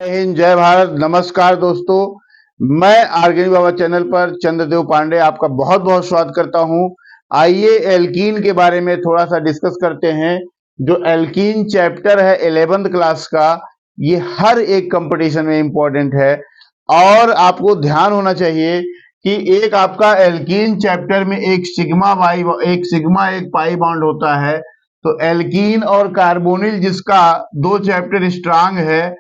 जय हिंद, जय भारत। नमस्कार दोस्तों, मैं आर्गेनिक बाबा चैनल पर चंद्रदेव पांडे आपका बहुत बहुत स्वागत करता हूं। आइए एल्कीन के बारे में थोड़ा सा डिस्कस करते हैं। जो एल्कीन चैप्टर है 11th क्लास का, ये हर एक कंपटीशन में इंपॉर्टेंट है और आपको ध्यान होना चाहिए कि एक आपका एल्कीन चैप्टर में एक सिग्मा एक पाई बॉन्ड होता है। तो एल्कीन और कार्बोनिल जिसका दो चैप्टर स्ट्रांग है,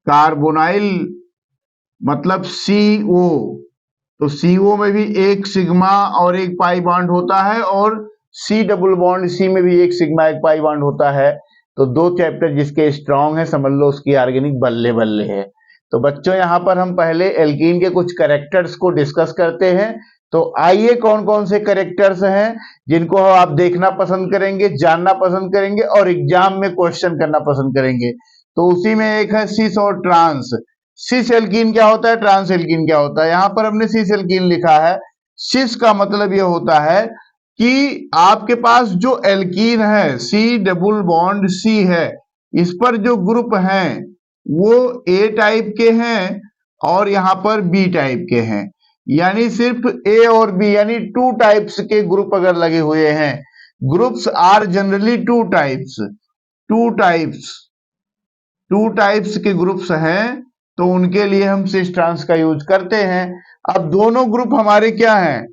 कार्बोनाइल मतलब CO, तो CO में भी एक सिग्मा और एक पाई बॉन्ड होता है और C डबल बॉन्ड C में भी एक सिग्मा एक पाई बॉन्ड होता है। तो दो चैप्टर जिसके स्ट्रांग है, समझ लो उसकी ऑर्गेनिक बल्ले बल्ले है। तो बच्चों, यहाँ पर हम पहले एल्कीन के कुछ कैरेक्टर्स को डिस्कस करते हैं। तो आइए कौन कौन से कैरेक्टर्स हैं जिनको आप देखना पसंद करेंगे, जानना पसंद करेंगे और एग्जाम में क्वेश्चन करना पसंद करेंगे। तो उसी में एक है सिस और ट्रांस। सिस एल्कीन क्या होता है, ट्रांस एल्कीन क्या होता है। यहां पर हमने सिस एल्कीन लिखा है। सिस का मतलब यह होता है कि आपके पास जो एल्कीन है, सी डबल बॉन्ड सी है, इस पर जो ग्रुप हैं वो ए टाइप के हैं और यहां पर बी टाइप के हैं। यानी सिर्फ ए और बी यानी टू टाइप्स के ग्रुप अगर लगे हुए हैं, groups are generally two types के ग्रुप्स हैं, तो उनके लिए हम सिस ट्रांस का यूज करते हैं। अब दोनों ग्रुप हमारे क्या हैं,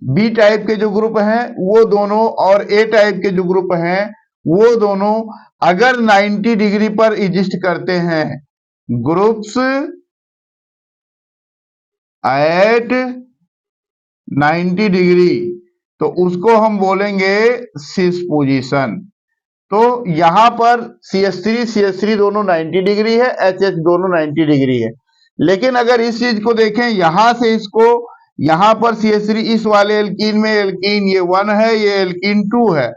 बी टाइप के जो ग्रुप हैं वो दोनों और ए टाइप के जो ग्रुप हैं वो दोनों अगर 90 डिग्री पर एग्जिस्ट करते हैं, ग्रुप्स एट 90 डिग्री, तो उसको हम बोलेंगे सिस पोजीशन। तो यहां पर CH3 दोनों 90 डिग्री है, HH दोनों 90 डिग्री है। लेकिन अगर इस चीज को देखें, यहां से इसको, यहां पर CH3 इस वाले एल्कीन में, एल्कीन ये 1 है, ये एल्कीन 2 है।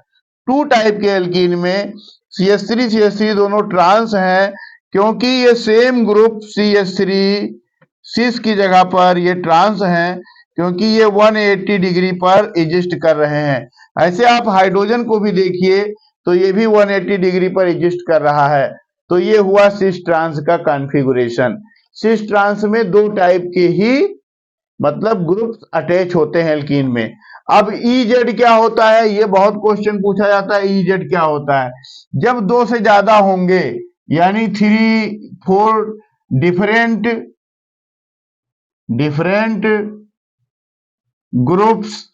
टू टाइप के एल्कीन में CH3 दोनों ट्रांस हैं, क्योंकि ये सेम ग्रुप CH3 सिस की जगह पर ये ट्रांस हैं, क्योंकि ये 180 डिग्री पर एग्जिस्ट कर रहे हैं। ऐसे आप हाइड्रोजन को भी देखिए तो ये भी 180 डिग्री पर एग्जिस्ट कर रहा है। तो ये हुआ सिस ट्रांस का कॉन्फ़िगरेशन। सिस ट्रांस में दो टाइप के ही मतलब ग्रुप्स अटैच होते हैं एल्कीन में। अब EZ क्या होता है, ये बहुत क्वेश्चन पूछा जाता है। EZ क्या होता है, जब दो से ज्यादा होंगे यानी 3-4 different groups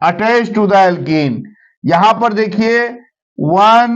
attach to the alkene. यहां पर देखिए 1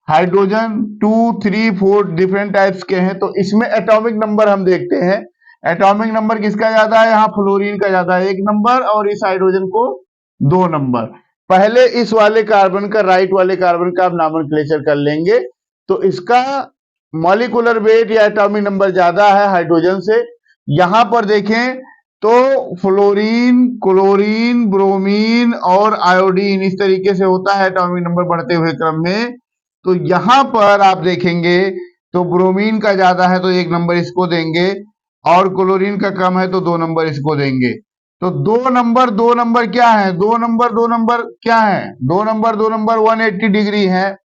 हाइड्रोजन 2 3 4 डिफरेंट टाइप्स के हैं। तो इसमें एटॉमिक नंबर हम देखते हैं, एटॉमिक नंबर किसका ज्यादा है, यहाँ फ्लोरीन का ज्यादा है 1 नंबर और इस हाइड्रोजन को 2 नंबर। पहले इस वाले कार्बन का, राइट वाले कार्बन का आप नॉमेनक्लेचर कर लेंगे। तो इसका मॉलिक्यूलर वेट या एटॉमिक नंबर ज्यादा है हाइड्रोजन से। यहां पर देखें तो फ्लोरीन, क्लोरीन, ब्रोमीन और आयोडीन इस तरीके से होता है एटॉमिक नंबर बढ़ते हुए क्रम में। तो यहां पर आप देखेंगे तो ब्रोमीन का ज्यादा है तो 1 नंबर इसको देंगे और क्लोरीन का कम है तो 2 नंबर इसको देंगे। तो 2 नंबर क्या है, 2 नंबर क्या है, 2 नंबर 180 डिग्री है।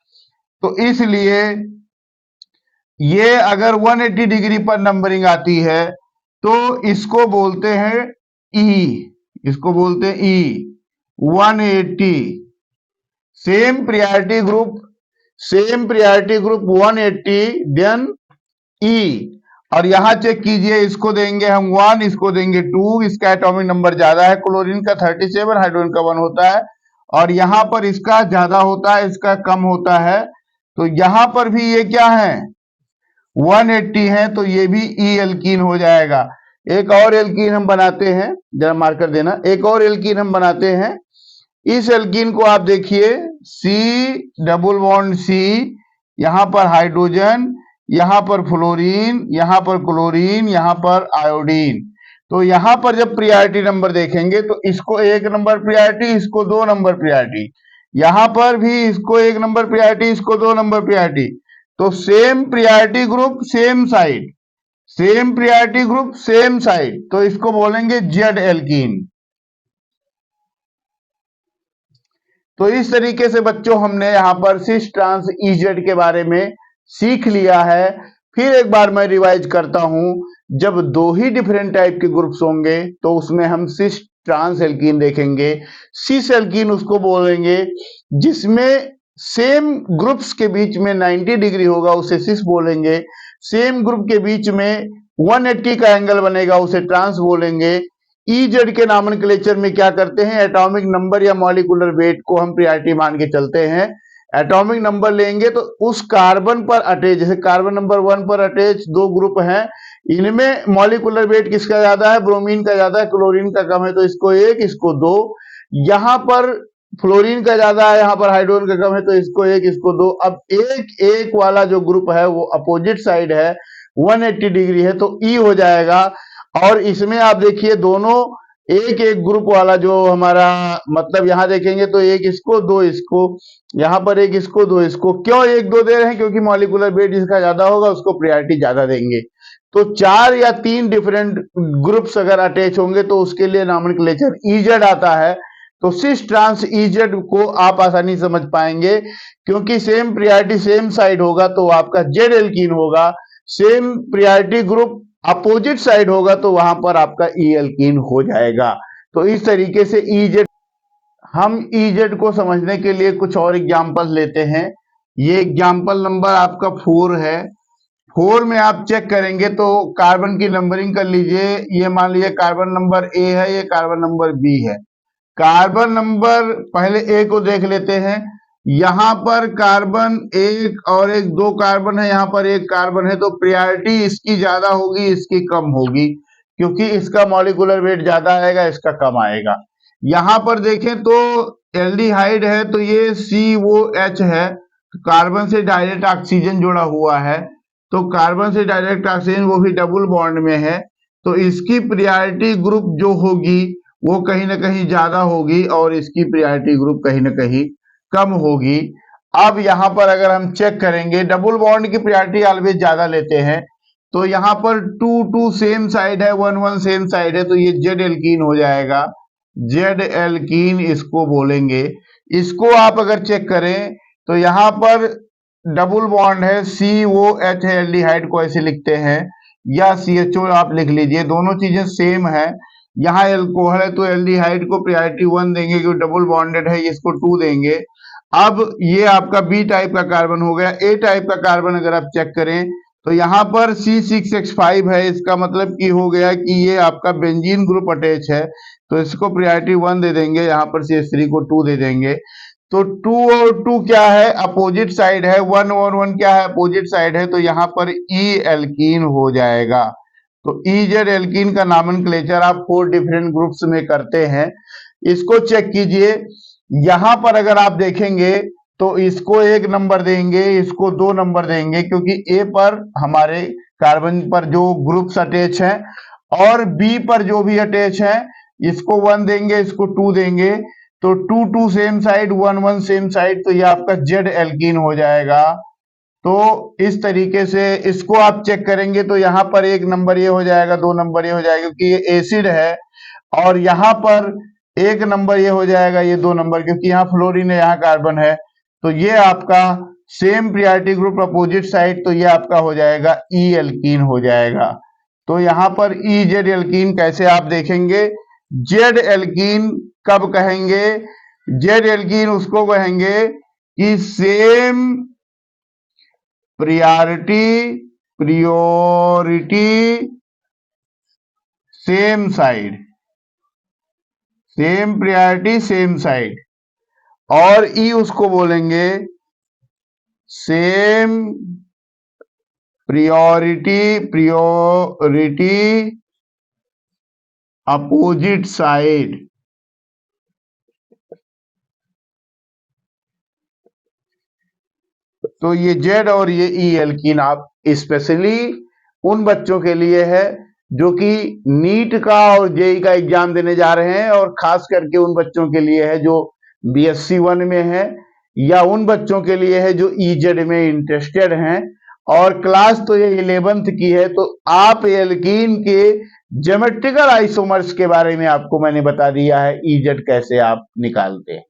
तो इसलिए ये अगर 180 डिग्री पर नंबरिंग आती है तो इसको बोलते हैं इसको बोलते हैं 180। सेम प्रियॉरिटी ग्रुप 180 देन और यहां चेक कीजिए, इसको देंगे हम 1, इसको देंगे 2। इसका एटॉमिक नंबर ज्यादा है, क्लोरीन का 37, हाइड्रोजन का 1 होता है और यहां पर इसका ज्यादा होता है, इसका कम होता है। तो यहां पर भी ये क्या है, 180 है, तो ये भी एल्कीन हो जाएगा। एक और एल्कीन हम बनाते हैं, जरा मार्कर देना, एक और एल्कीन हम बनाते हैं। इस एल्कीन को आप देखिए, C डबल बॉन्ड C, यहां पर हाइड्रोजन, यहां पर फ्लोरीन, यहां पर क्लोरीन, यहां पर आयोडीन। तो यहां पर जब प्रियॉरिटी नंबर देखेंगे तो इसको 1 नंबर प्रियॉरिटी, इसको 2 नंबर प्रियॉरिटी, यहां पर भी इसको 1 नंबर प्रियॉरिटी, इसको 2 नंबर प्रियॉरिटी। तो same priority group same side, same priority group same side, तो इसको बोलेंगे जेड एल्कीन। तो इस तरीके से बच्चों हमने यहां पर सिस ट्रांस EZ के बारे में सीख लिया है। फिर एक बार मैं रिवाइज करता हूं, जब दो ही डिफरेंट टाइप के ग्रुप्स होंगे तो उसमें हम सिस ट्रांस एल्कीन देखेंगे। सिस एल्कीन उसको बोलेंगे जिसमें सेम ग्रुप्स के बीच में 90 डिग्री होगा, उसे सिस बोलेंगे। सेम ग्रुप के बीच में 180 का एंगल बनेगा, उसे ट्रांस बोलेंगे। ईजेड के नॉमेनक्लेचर में क्या करते हैं, एटॉमिक नंबर या मॉलिक्यूलर वेट को हम प्रायोरिटी मान के चलते हैं। एटॉमिक नंबर लेंगे तो उस कार्बन पर अटैच, जैसे कार्बन नंबर 1 पर अटैच दो ग्रुप हैं, इनमें मॉलिक्यूलर वेट किसका ज्यादा है, ब्रोमीन का ज्यादा है, क्लोरीन का कम है, तो इसको 1, इसको 2। यहां पर फ्लोरीन का ज्यादा है, यहां पर हाइड्रोजन का कम है, तो इसको 1, इसको 2। अब एक एक वाला जो ग्रुप है वो अपोजिट साइड है, 180 डिग्री है, तो ई हो जाएगा। और इसमें आप देखिए दोनों एक एक ग्रुप वाला जो हमारा, मतलब यहां देखेंगे तो एक इसको, दो इसको, यहां पर एक इसको, दो इसको। क्यों 1 2 दे रहे हैं, क्योंकि मॉलिक्यूलर वेट जिसका ज्यादा होगा उसको प्रायोरिटी ज्यादा देंगे। तो 4 या 3 डिफरेंट ग्रुप्स अगर अटैच होंगे तो उसके लिए नॉमेनक्लेचर ईजेड आता है। तो सिस ट्रांस ईजेड को आप आसानी समझ पाएंगे, क्योंकि सेम प्रायोरिटी सेम साइड होगा तो आपका जेड एल्कीन होगा। Same priority group opposite side होगा तो वहां पर आपका ई एल्कीन हो जाएगा। तो इस तरीके से ईजेड, हम ईजेड को समझने के लिए कुछ और एग्जांपल्स लेते हैं। ये एग्जांपल नंबर आपका 4 है। 4 में आप चेक करेंगे तो कार्बन की नंबरिंग कर लीजिए। ये मान लीजिए कार्बन नंबर ए है, ये कार्बन नंबर बी है। कार्बन नंबर पहले ए को देख लेते हैं। यहां पर कार्बन एक और एक, दो कार्बन है, यहां पर एक कार्बन है, तो प्रायोरिटी इसकी ज्यादा होगी, इसकी कम होगी, क्योंकि इसका मॉलिक्यूलर वेट ज्यादा आएगा, इसका कम आएगा। यहां पर देखें तो एल्डिहाइड है, तो ये COH है, कार्बन से डायरेक्ट ऑक्सीजन जुड़ा हुआ है। तो कार्बन से डायरेक्ट ऑक्सीजन, वो भी डबल बॉन्ड में है, तो इसकी प्रायोरिटी ग्रुप जो होगी वो कहीं ना कहीं ज्यादा होगी और इसकी प्रायोरिटी ग्रुप कहीं ना कहीं कम होगी। अब यहां पर अगर हम चेक करेंगे, डबल बॉन्ड की प्रायोरिटी ऑलवेज ज्यादा लेते हैं, तो यहां पर 2 2 सेम साइड है, 1 1 सेम साइड है, तो ये जेड एल्कीन हो जाएगा। जेड एल्कीन इसको बोलेंगे। इसको आप अगर चेक करें तो यहां पर डबल बॉन्ड है, COH है, एल्डिहाइड को ऐसे लिखते हैं, या CHO आप लिख लीजिए, दोनों चीजें सेम है। यहाँ एल्कोहल है तो एल्डिहाइड को प्रायोरिटी 1 देंगे क्योंकि डबल बॉन्डेड है, इसको 2 देंगे। अब ये आपका बी टाइप का कार्बन हो गया। ए टाइप का कार्बन अगर आप चेक करें तो यहाँ पर C6H5 है, इसका मतलब की हो गया कि ये आपका बेंजीन ग्रुप अटैच है, तो इसको प्रायोरिटी 1 दे देंगे, यहाँ पर CH3 को 2 दे देंगे। तो 2 और 2 क्या है, अपोजिट साइड है। 1 और 1 क्या है, अपोजिट साइड है, तो यहाँ पर ई एल्कीन हो जाएगा। तो ईजेड एल्कीन का नॉमेनक्लेचर आप 4 डिफरेंट ग्रुप्स में करते हैं। इसको चेक कीजिए, यहां पर अगर आप देखेंगे तो इसको 1 नंबर देंगे, इसको 2 नंबर देंगे, क्योंकि ए पर हमारे कार्बन पर जो ग्रुप्स अटैच हैं और बी पर जो भी अटैच है, इसको 1 देंगे, इसको 2 देंगे। तो 2 2 सेम साइड, 1 1 सेम साइड, तो ये आपका जेड एल्कीन हो जाएगा। तो इस तरीके से इसको आप चेक करेंगे तो यहाँ पर 1 नंबर ये हो जाएगा, 2 नंबर ये हो जाएगा, क्योंकि ये एसिड है। और यहाँ पर 1 नंबर ये हो जाएगा, ये 2 नंबर, क्योंकि यहाँ फ्लोरीन है, यहाँ कार्बन है। तो ये आपका same priority group opposite side, तो ये आपका हो जाएगा ई एल्कीन हो जाएगा। तो यहाँ पर ई जेड एल्कीन कैसे आप देखेंगे, जेड एल्कीन कब कहेंगे, जेड एल्कीन उसको कहेंगे कि same priority same side, same priority same side. और ई उसको बोलेंगे सेम प्रियोरिटी अपोजिट साइड। तो ये जेड और ये ई एल्कीन आप स्पेशली उन बच्चों के लिए है जो कि नीट का और जेई का एग्जाम देने जा रहे हैं, और खास करके उन बच्चों के लिए है जो BSc 1 में है, या उन बच्चों के लिए है जो ईजेड में इंटरेस्टेड हैं। और क्लास तो ये 11th की है, तो आप एल्कीन के ज्योमेट्रिकल आइसोमर्स के बारे में आपको मैंने बता दिया है, ईजेड कैसे आप निकालते हैं।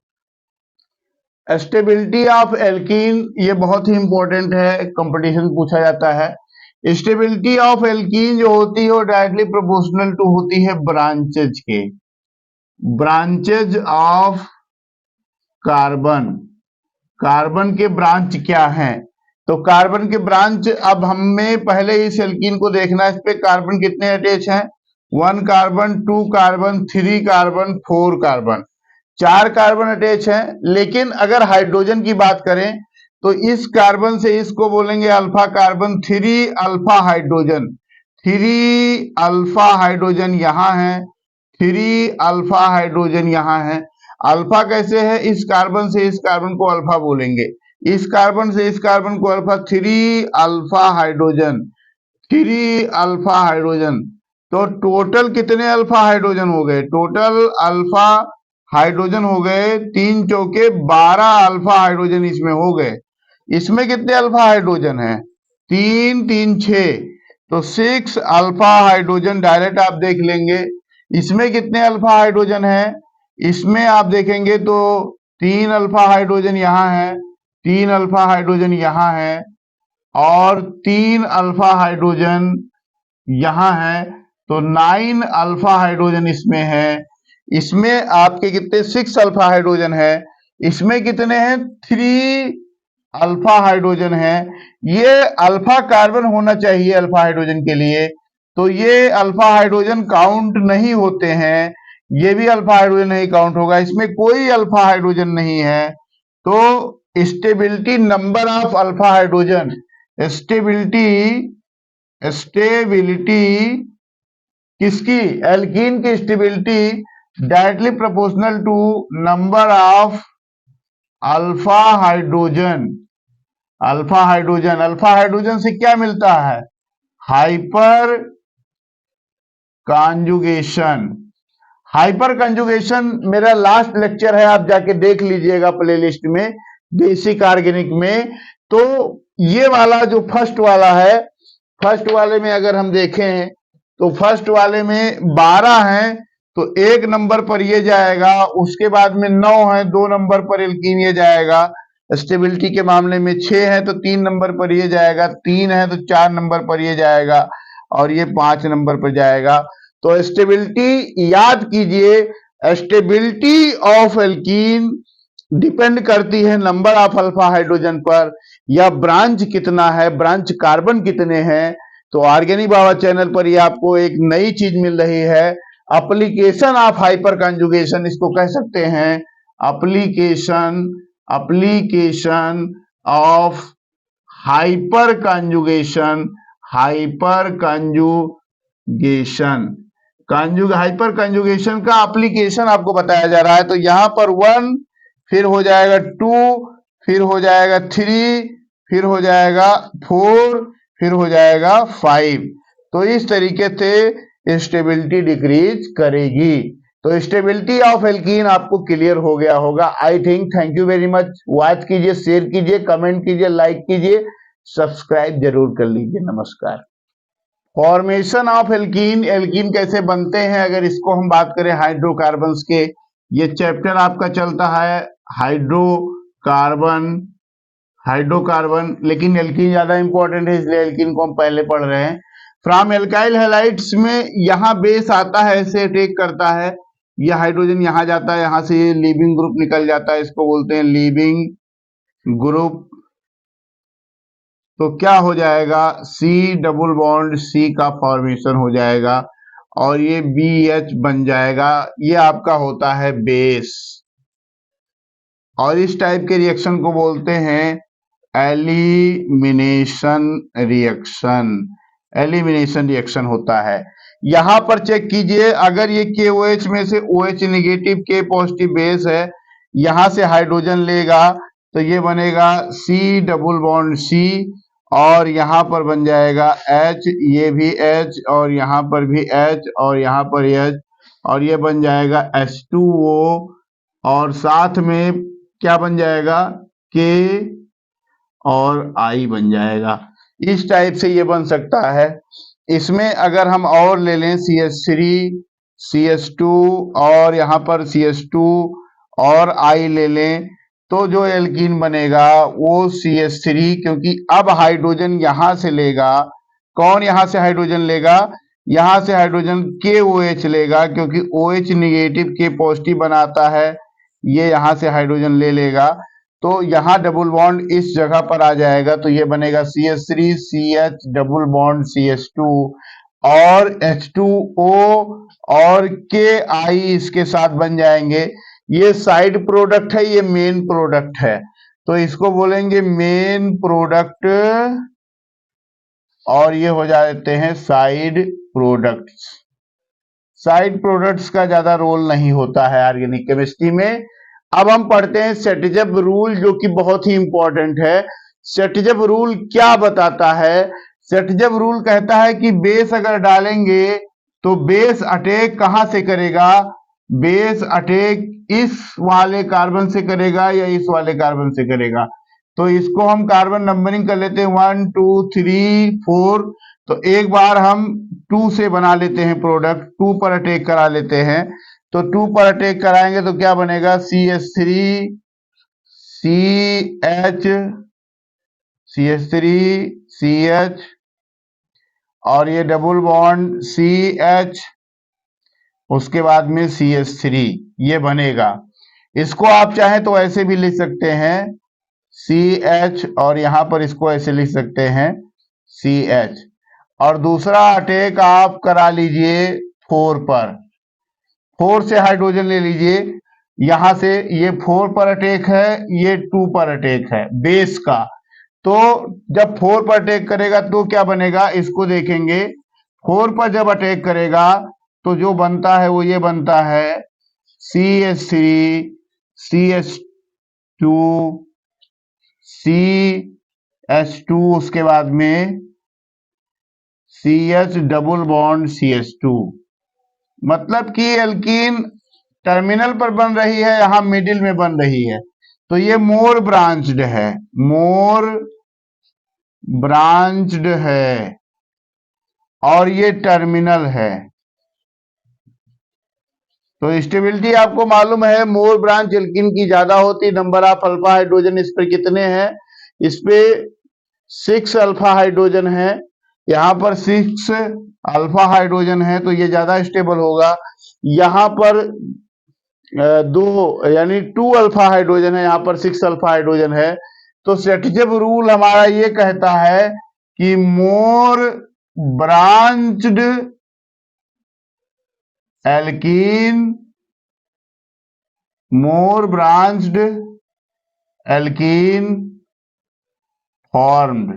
स्टेबिलिटी ऑफ एल्कीन, ये बहुत ही इंपॉर्टेंट है, कंपटीशन पूछा जाता है। स्टेबिलिटी ऑफ एल्कीन जो होती है वो डायरेक्टली प्रोपोर्शनल टू होती है ब्रांचेज के, ब्रांचेज ऑफ कार्बन। कार्बन के ब्रांच क्या हैं? तो कार्बन के ब्रांच, अब हमें पहले इस एल्कीन को देखना है, इस पे कार्बन कितने अटैच हैं? 1 carbon, 2 carbon, 3 carbon, 4 carbon, 4 carbon attach हैं। लेकिन अगर हाइड्रोजन की बात करें तो इस कार्बन से इसको बोलेंगे alpha carbon, 3 alpha hydrogen, 3 alpha hydrogen यहाँ है, 3 अल्फा हाइड्रोजन यहाँ है। अल्फा कैसे है? इस कार्बन से इस कार्बन को अल्फा बोलेंगे, इस कार्बन से इस कार्बन को alpha, 3 alpha hydrogen, 3 alpha hydrogen. तो टोटल कितने अल्फा हाइड्रोजन हो गए? टोटल अल्फा हाइड्रोजन हो गए 3 चौके 12 अल्फा हाइड्रोजन इसमें हो गए। इसमें कितने अल्फा हाइड्रोजन है? 3 3 6, तो 6 अल्फा हाइड्रोजन डायरेक्ट आप देख लेंगे। इसमें कितने अल्फा हाइड्रोजन है? इसमें आप देखेंगे तो 3 अल्फा हाइड्रोजन यहाँ है, 3 अल्फा हाइड्रोजन यहाँ है और 3 अल्फा हाइड्रोजन यहाँ है, तो 9 अल्फा हाइड्रोजन इसमें है। इसमें आपके कितने? 6 अल्फा हाइड्रोजन है। इसमें कितने हैं? 3 अल्फा हाइड्रोजन है। ये अल्फा कार्बन होना चाहिए अल्फा हाइड्रोजन के लिए, तो ये अल्फा हाइड्रोजन काउंट नहीं होते हैं, ये भी अल्फा हाइड्रोजन नहीं काउंट होगा, इसमें कोई अल्फा हाइड्रोजन नहीं है। तो stability number of alpha hydrogen, stability stability किसकी? एल्कीन की stability directly proportional to number of alpha hydrogen. Alpha hydrogen, alpha hydrogen से क्या मिलता है? Hyperconjugation. हाइपर कंजुगेशन मेरा लास्ट लेक्चर है, आप जाके देख लीजिएगा प्लेलिस्ट में, बेसिक ऑर्गेनिक में। तो ये वाला जो फर्स्ट वाला है, फर्स्ट वाले में अगर हम देखें तो फर्स्ट वाले में 12 हैं, तो 1 नंबर पर ये जाएगा, उसके बाद में 9 है, 2 नंबर पर एल्कीन ये जाएगा। स्टेबिलिटी के मामले में 6 है तो 3 नंबर पर ये जाएगा, 3 है तो 4 नंबर पर ये जाएगा और ये 5 नंबर पर जाएगा। तो स्टेबिलिटी याद कीजिए, स्टेबिलिटी ऑफ एल्कीन डिपेंड करती है नंबर ऑफ अल्फा हाइड्रोजन पर, या ब्रांच कितना है, ब्रांच कार्बन कितने हैं। तो ऑर्गेनिक बाबा चैनल पर ये आपको एक नई चीज मिल रही है, एप्लीकेशन ऑफ हाइपर कंजुगेशन इसको कह सकते हैं, application application of hyper conjugation, hyper conjugation, hyper conjugation का एप्लीकेशन आपको बताया जा रहा है। तो यहां पर 1, फिर हो जाएगा 2, फिर हो जाएगा 3, फिर हो जाएगा 4, फिर हो जाएगा 5। तो इस तरीके से स्टेबिलिटी डिक्रीज करेगी। तो स्टेबिलिटी ऑफ एल्कीन आपको क्लियर हो गया होगा I think. Thank you very much. Watch कीजिए, शेयर कीजिए, कमेंट कीजिए, लाइक कीजिए, सब्सक्राइब जरूर कर लीजिए। नमस्कार। फॉर्मेशन ऑफ एल्कीन, एल्कीन कैसे बनते हैं, अगर इसको हम बात करें हाइड्रोकार्बन्स के, ये चैप्टर आपका चलता है हाइड्रोकार्बन, हाइड्रोकार्बन, लेकिन एल्कीन ज्यादा इंपॉर्टेंट है इसलिए एल्कीन को हम पहले पढ़ रहे हैं। फ्रॉम एल्काइल हैलाइड्स में यहाँ बेस आता है, ऐसे अटैक करता है, ये हाइड्रोजन यहाँ जाता है, यहाँ से ये लीविंग ग्रुप निकल जाता है, इसको बोलते हैं लीविंग ग्रुप। तो क्या हो जाएगा? C डबल बॉन्ड C का फॉर्मेशन हो जाएगा और ये BH बन जाएगा, ये आपका होता है बेस। और इस टाइप के रिएक्शन को बोलते हैं एलिमिनेशन रिएक्शन, एलिमिनेशन रिएक्शन होता है। यहां पर चेक कीजिए, अगर ये KOH में से OH negative K positive base है, यहां से हाइड्रोजन लेगा तो ये बनेगा C डबल बॉन्ड C और यहाँ पर बन जाएगा H, ये भी H और यहाँ पर भी H और यहाँ पर H और ये बन जाएगा H2O और साथ में क्या बन जाएगा? K और I बन जाएगा। इस टाइप से ये बन सकता है। इसमें अगर हम और ले लें CH3, CH2 और यहाँ पर CH2 और I ले लें तो जो एल्कीन बनेगा वो CH3, क्योंकि अब हाइड्रोजन यहां से लेगा। कौन यहां से हाइड्रोजन लेगा? यहां से हाइड्रोजन KOH लेगा, क्योंकि OH निगेटिव K पॉजिटिव बनाता है। ये यहां से हाइड्रोजन ले लेगा, तो यहां डबल बॉन्ड इस जगह पर आ जाएगा, तो ये बनेगा CH3 CH double bond CH2 और H2O और KI इसके साथ बन जाएंगे। ये साइड प्रोडक्ट है, ये मेन प्रोडक्ट है, तो इसको बोलेंगे मेन प्रोडक्ट, और ये हो जाते हैं साइड प्रोडक्ट्स। साइड प्रोडक्ट्स का ज्यादा रोल नहीं होता है ऑर्गेनिक केमिस्ट्री में। अब हम पढ़ते हैं सेटजब रूल, जो कि बहुत ही इंपॉर्टेंट है। सेटजब रूल क्या बताता है? सेटजब रूल कहता है कि बेस अगर डालेंगे तो बेस अटैक कहां से करेगा? बेस अटैक इस वाले कार्बन से करेगा या इस वाले कार्बन से करेगा? तो इसको हम कार्बन नंबरिंग कर लेते हैं 1 2 3 4। तो एक बार हम 2 से बना लेते हैं प्रोडक्ट, 2 पर अटैक करा लेते हैं। तो 2 पर अटैक कराएंगे तो क्या बनेगा? CH3 CH CH3 CH और ये डबल बॉन्ड CH, उसके बाद में CH3, ये बनेगा। इसको आप चाहें तो ऐसे भी लिख सकते हैं CH, और यहां पर इसको ऐसे लिख सकते हैं CH। और दूसरा अटैक आप करा लीजिए 4 पर, 4 से हाइड्रोजन ले लीजिए। यहां से ये 4 पर अटैक है, ये 2 पर अटैक है बेस का। तो जब 4 पर अटैक करेगा तो क्या बनेगा, इसको देखेंगे। 4 पर जब अटैक करेगा तो जो बनता है वो ये बनता है CH3 CH2 CH2, उसके बाद में CH डबल बॉन्ड CH2। मतलब कि एल्कीन टर्मिनल पर बन रही है, यहां मिडिल में बन रही है, तो ये मोर ब्रांच्ड है, मोर ब्रांच्ड है, और ये टर्मिनल है। तो स्टेबिलिटी आपको मालूम है, मोर ब्रांच एल्कीन की ज्यादा होती। नंबर ऑफ अल्फा हाइड्रोजन इस पे कितने हैं? इस पे 6 अल्फा हाइड्रोजन है, यहां पर 6 अल्फा हाइड्रोजन है, तो ये ज्यादा स्टेबल होगा। यहां पर 2 यानी 2 अल्फा हाइड्रोजन है, यहां पर 6 अल्फा हाइड्रोजन है। तो सेटजब रूल हमारा ये कहता है कि मोर ब्रांच्ड एल्कीन, मोर ब्रांच्ड एल्कीन फॉर्म्ड,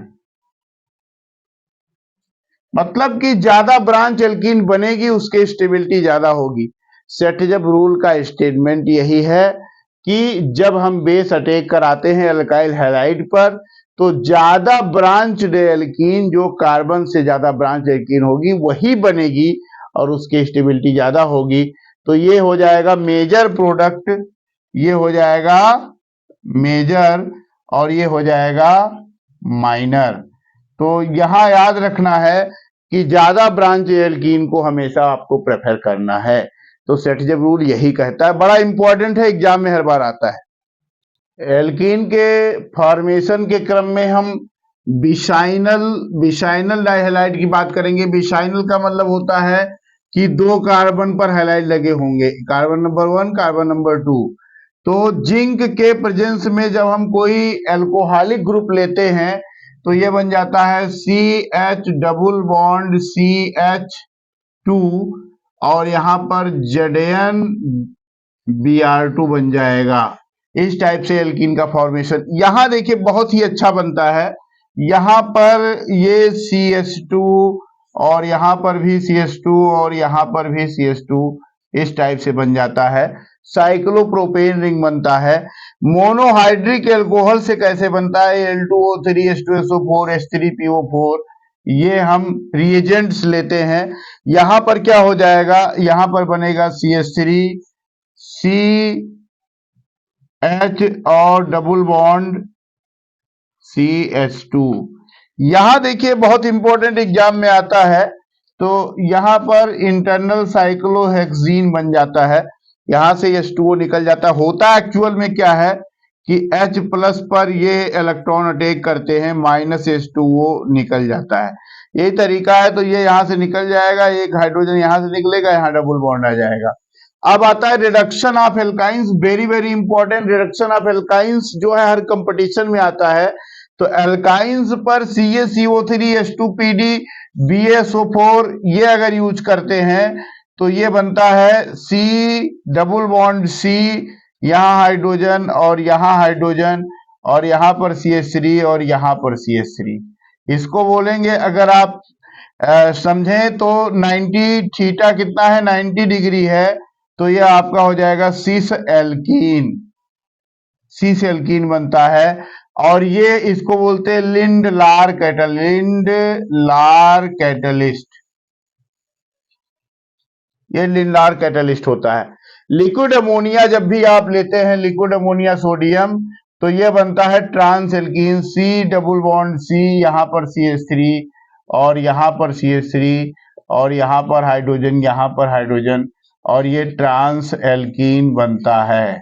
मतलब कि ज्यादा ब्रांच एल्कीन बनेगी, उसकी स्टेबिलिटी ज्यादा होगी। सेटजब रूल का स्टेटमेंट यही है कि जब हम बेस अटैक कराते हैं अल्काइल हैलाइड पर, तो ज्यादा ब्रांच एल्कीन, जो कार्बन से ज्यादा ब्रांच एल्कीन होगी वही बनेगी और उसकी स्टेबिलिटी ज्यादा होगी। तो ये हो जाएगा मेजर प्रोडक्ट, ये हो जाएगा मेजर, और ये हो जाएगा माइनर। तो यहां याद रखना है कि ज्यादा ब्रांच एल्कीन को हमेशा आपको प्रेफर करना है। तो सेटजब रूल यही कहता है, बड़ा इंपॉर्टेंट है, एग्जाम में हर बार आता है। एल्कीन के फॉर्मेशन के क्रम में हम बिसाइनल डाइहैलाइड की बात करेंगे। बिसाइनल का मतलब होता है कि 2 कार्बन पर हैलाइड लगे होंगे, कार्बन नंबर 1 कार्बन नंबर 2। तो जिंक के प्रेजेंस में जब हम कोई एल्कोहलिक ग्रुप लेते हैं तो ये बन जाता है CH डबल बॉन्ड CH2, और यहां पर ZnBr2 बन जाएगा। इस टाइप से एल्कीन का फॉर्मेशन यहां देखिए बहुत ही अच्छा बनता है। यहां पर ये CH2 और यहां पर भी CH2 और यहां पर भी CH2, इस टाइप से बन जाता है। साइक्लोप्रोपेन रिंग बनता है। मोनोहाइड्रिक एल्कोहल से कैसे बनता है? Al2O3 H2SO4 H3PO4, ये हम रिएजेंट्स लेते हैं। यहां पर क्या हो जाएगा? यहां पर बनेगा CH3 CH और डबल बॉन्ड CH2। यहां देखिए बहुत इंपॉर्टेंट एग्जाम में आता है, तो यहां पर इंटरनल साइक्लोहेक्सीन बन जाता है, यहां से H2O निकल जाता है। होता एक्चुअल में क्या है कि H प्लस पर ये इलेक्ट्रॉन अटैक करते हैं, -H2O निकल जाता है। यही तरीका है, तो ये यहां से निकल जाएगा, एक हाइड्रोजन यहां से निकलेगा, यहां डबल बॉन्ड आ जाएगा। अब आता है reduction of alkynes, very very important. Reduction of alkynes जो है हर कंपटीशन में आता है। तो एल्काइंस पर CaCO3 H2PD BaSO4 ये अगर यूज करते हैं तो ये बनता है C डबल बॉन्ड C, यहां हाइड्रोजन और यहां हाइड्रोजन और यहां पर CH3 और यहां पर CH3। इसको बोलेंगे, अगर आप समझें तो 90 थीटा कितना है, 90 डिग्री है, तो ये आपका हो जाएगा सिस एल्कीन। सिस एल्कीन बनता है। और ये इसको बोलते हैं लिंडलार कैटलिस्ट। ये लिंडलार कैटलिस्ट होता है। लिक्विड अमोनिया जब भी आप लेते हैं, लिक्विड अमोनिया सोडियम, तो ये बनता है trans alkene, C double bond C, यहां पर CH3 और यहां पर CH3 और यहां पर हाइड्रोजन, यहां पर हाइड्रोजन, और ये ट्रांस एल्कीन बनता है।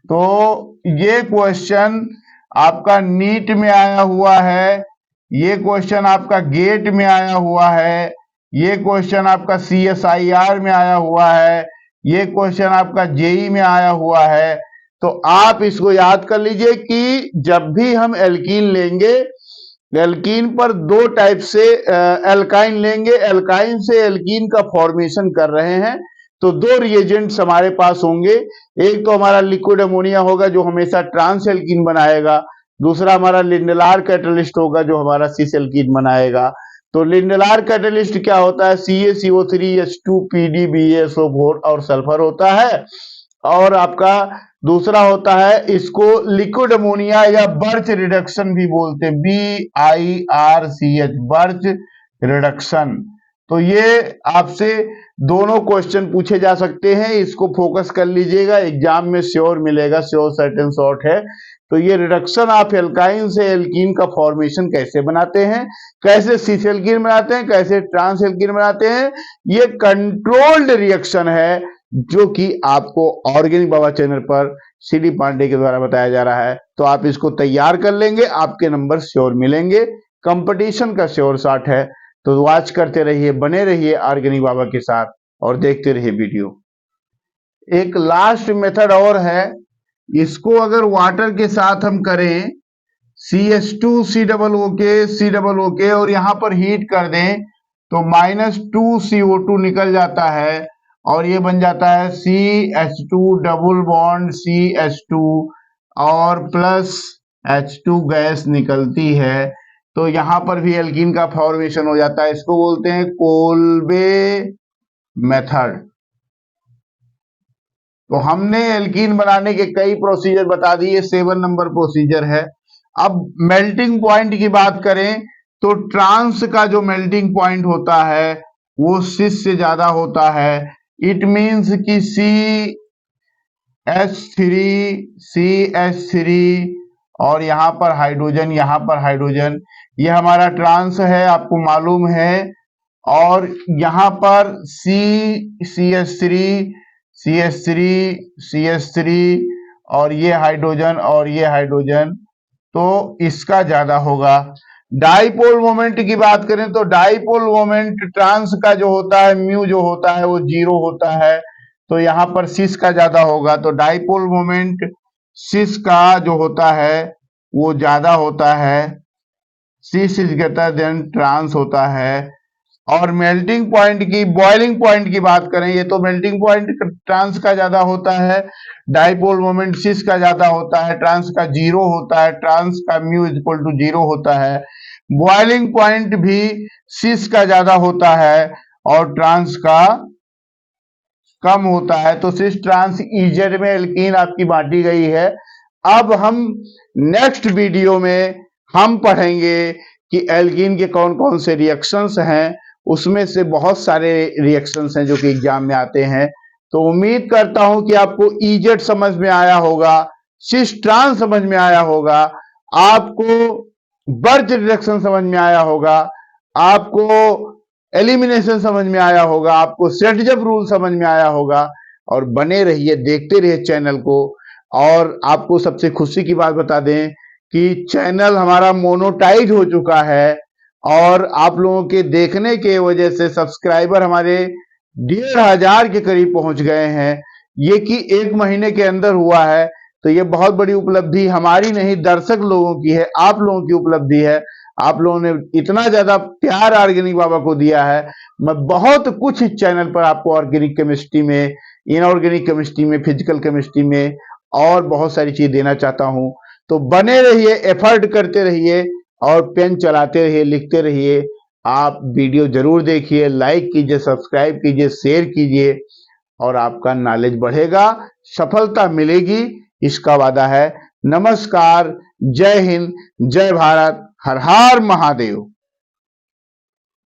तो ये क्वेश्चन आपका नीट में आया हुआ है, ये क्वेश्चन आपका गेट में आया हुआ है, ये क्वेश्चन आपका CSIR में आया हुआ है, ये क्वेश्चन आपका जेई में आया हुआ है। तो आप इसको याद कर लीजिए कि जब भी हम एल्कीन लेंगे, एल्कीन पर दो टाइप से एल्काइन लेंगे, एल्काइन से एल्कीन का फॉर्मेशन कर रहे हैं, तो दो रिएजेंट्स हमारे पास होंगे। एक तो हमारा लिक्विड अमोनिया होगा जो हमेशा ट्रांस एल्कीन बनाएगा, दूसरा हमारा लिंडलार कैटलिस्ट होगा जो हमारा सिस एल्कीन बनाएगा। तो लिंडलार कैटलिस्ट क्या होता है, CaCO3 H2PD BaSO4 और सल्फर होता है। और आपका दूसरा होता है, इसको लिक्विड अमोनिया या बर्च रिडक्शन भी बोलते हैं, BIRCH, बर्च रिडक्शन। तो ये आपसे दोनों क्वेश्चन पूछे जा सकते हैं, इसको फोकस कर लीजिएगा, एग्जाम में श्योर मिलेगा, श्योर सर्टेन शॉर्ट है। तो ये रिडक्शन ऑफ एल्काइन से एल्कीन का फॉर्मेशन कैसे बनाते हैं, कैसे सिस एल्कीन बनाते हैं, कैसे ट्रांस एल्कीन बनाते हैं, ये कंट्रोल्ड रिएक्शन है जो कि आपको ऑर्गेनिक बाबा चैनल पर CD पांडे के द्वारा बताया जा रहा है। तो आप इसको तैयार कर लेंगे, आपके नंबर श्योर मिलेंगे, कंपटीशन का श्योर शॉट है। तो वॉच करते रहिए, बने रहिए ऑर्गेनिक बाबा के साथ और देखते रहिए वीडियो। एक लास्ट मेथड और है, इसको अगर वाटर के साथ हम करें, CH2 और यहां पर हीट कर दें तो -2CO2 निकल जाता है और ये बन जाता है CH2 डबल बॉन्ड CH2 और प्लस H2 गैस निकलती है। तो यहां पर भी एल्कीन का फॉर्मेशन हो जाता है, इसको बोलते हैं कोल्बे मेथड। तो हमने एल्कीन बनाने के कई प्रोसीजर बता दिए, 7 नंबर प्रोसीजर है। अब मेल्टिंग पॉइंट की बात करें तो ट्रांस का जो मेल्टिंग पॉइंट होता है वो सिस से ज्यादा होता है। इट मींस कि CH3 और यहां पर हाइड्रोजन, यहां पर हाइड्रोजन, ये हमारा ट्रांस है, आपको मालूम है। और यहां पर CH3 और ये हाइड्रोजन और ये हाइड्रोजन, तो इसका ज्यादा होगा। डाइपोल मोमेंट की बात करें तो डाइपोल मोमेंट ट्रांस का जो होता है, म्यू जो होता है वो 0 होता है, तो यहां पर सिस का ज्यादा होगा। तो डाइपोल मोमेंट सिस का जो होता है वो ज्यादा होता है, सिस इज ग्रेटर देन ट्रांस होता है। और मेल्टिंग पॉइंट की, बॉइलिंग पॉइंट की बात करें, ये तो मेल्टिंग पॉइंट ट्रांस का ज्यादा होता है, डाइपोल मोमेंट सिस का ज्यादा होता है, ट्रांस का 0 होता है, ट्रांस का म्यू इक्वल टू 0 होता है। बॉइलिंग पॉइंट भी सिस का ज्यादा होता है और ट्रांस का कम होता है। तो सिस ट्रांस इजेड में एल्कीन आपकी बांटी गई है। अब हम नेक्स्ट वीडियो में हम पढ़ेंगे कि एल्कीन के कौन कौन से रिएक्शंस हैं, उसमें से बहुत सारे रिएक्शंस हैं जो कि एग्जाम में आते हैं। तो उम्मीद करता हूं कि आपको इजेड समझ में आया होगा, सिस ट्रांस समझ में आया होगा, आपको बर्च रिएक्शन समझ में आया होगा, आपको एलिमिनेशन समझ में आया होगा, आपको सेटजप रूल समझ में आया होगा। और बने रहिए, देखते रहिए चैनल को। और आपको सबसे खुशी की बात बता दें कि चैनल हमारा मोनेटाइज हो चुका है और आप लोगों के देखने के वजह से सब्सक्राइबर हमारे 1500 के करीब पहुंच गए हैं। ये कि 1 महीने के अंदर हुआ है, तो ये बहुत बड़ी उपलब्धि हमारी नहीं, दर्शक लोगों की है, आप लोगों की उपलब्धि है। आप लोगों ने इतना ज्यादा प्यार ऑर्गेनिक बाबा को दिया है। मैं बहुत कुछ इस चैनल पर आपको ऑर्गेनिक केमिस्ट्री में, इनऑर्गेनिक केमिस्ट्री में, फिजिकल केमिस्ट्री में और बहुत सारी चीज देना चाहता हूं। तो बने रहिए, एफर्ट करते रहिए और पेन चलाते रहिए, लिखते रहिए। आप वीडियो जरूर देखिए, लाइक कीजिए, सब्सक्राइब कीजिए, शेयर कीजिए और आपका नॉलेज बढ़ेगा, सफलता मिलेगी, इसका वादा है। नमस्कार, जय हिंद, जय भारत, हर हर महादेव।